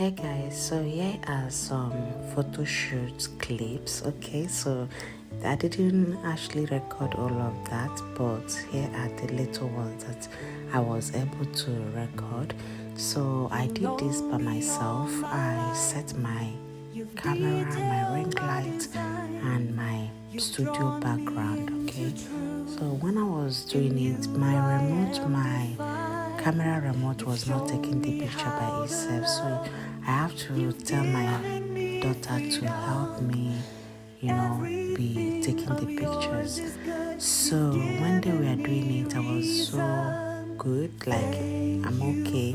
Hi guys, so here are some photo shoot clips. Okay, so I didn't actually record all of that, but here are the little ones that I was able to record. So I did this by myself. I set my camera, my ring light, and my studio background. Okay, so when I was doing it, my camera remote was not taking the picture by itself, so I have to tell my daughter to help me, be taking the pictures. So when they were doing it, I was so good, like I'm okay,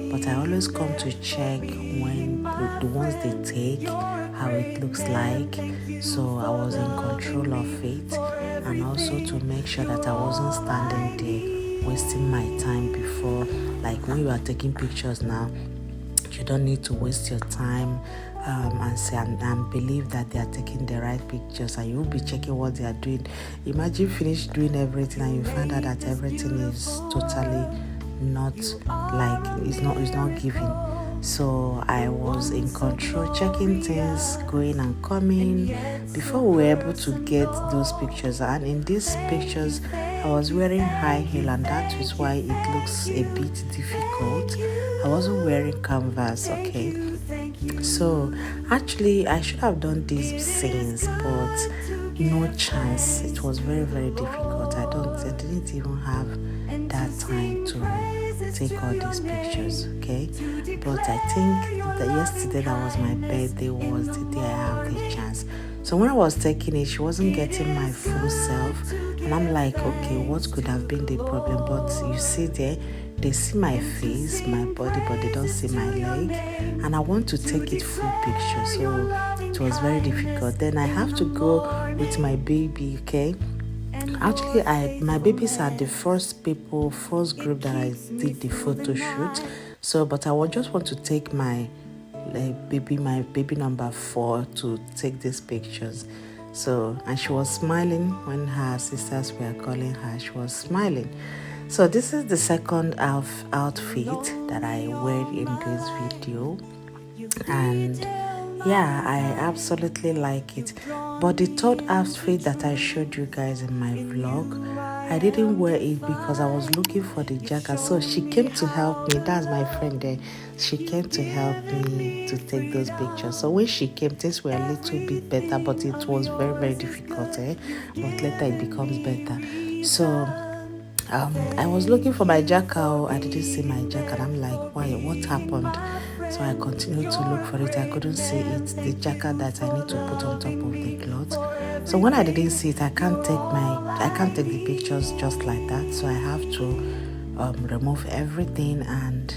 but I always come to check when the ones they take, how it looks like. So I was in control of it, and also to make sure that I wasn't standing there wasting my time before. Like when you are taking pictures now, you don't need to waste your time and say and believe that they are taking the right pictures, and you'll be checking what they are doing. Imagine finish doing everything and you find out that everything is totally not like it's not giving. So I was in control, checking things going and coming before we were able to get those pictures. And in these pictures I was wearing high heel, and that is why it looks a bit difficult. I wasn't wearing canvas, okay? So actually I should have done this since, but no chance. It was very, very difficult. I didn't even have that time to take all these pictures, okay? But I think that yesterday, that was my birthday, was the day I have the chance. So when I was taking it, she wasn't getting my full self, and I'm like, okay, what could have been the problem? But you see there, they see my face, my body, but they don't see my leg, and I want to take it full picture, so it was very difficult. Then I have to go with my baby, okay? Actually, my babies are the first group that I did the photo shoot. So, but I would just want to take my baby number 4 to take these pictures. So, and she was smiling when her sisters were calling her. She was smiling. So this is the second outfit that I wear in this video, and yeah, I absolutely like it. But the third outfit that I showed you guys in my vlog, I didn't wear it because I was looking for the jacket. So she came to help me. That's my friend there. She came to help me to take those pictures. So when she came, things were a little bit better, but it was very, very difficult. But later it becomes better. So I was looking for my jacket. I didn't see my jacket. I'm like, why? What happened? So I continued to look for it. I couldn't see it. The jacket that I need to put on top of the cloth. So when I didn't see it, I can't take the pictures just like that. So I have to remove everything and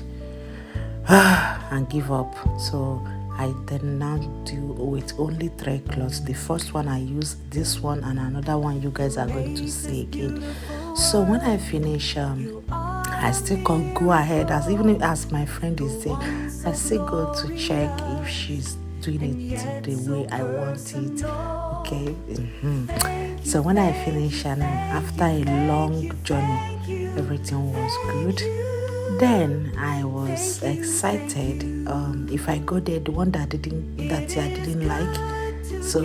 give up. So I then now do with only 3 cloths. The first one I use, this one, and another one you guys are going to see again. So when I finish, I still can go ahead, as my friend is there, I still go to check if she's doing it the way I want it. Okay. So when I finish, and after a long journey, everything was good. Then I was excited. If I go there, the one that I didn't like, so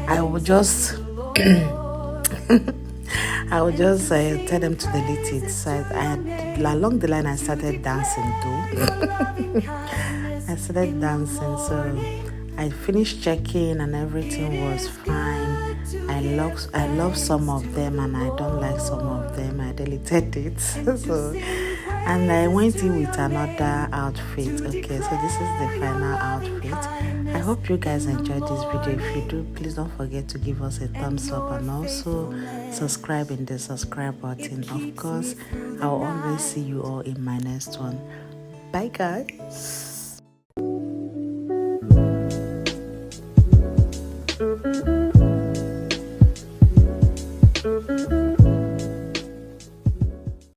I would just I would just tell them to delete it. So along the line, I started dancing too. I started dancing, so I finished checking and everything was fine. I love some of them and I don't like some of them. I deleted it. So, and I went in with another outfit. Okay, so this is the final outfit. I hope you guys enjoyed this video. If you do, please don't forget to give us a thumbs up and also subscribe in the subscribe button. Of course, I'll always see you all in my next one. Bye guys.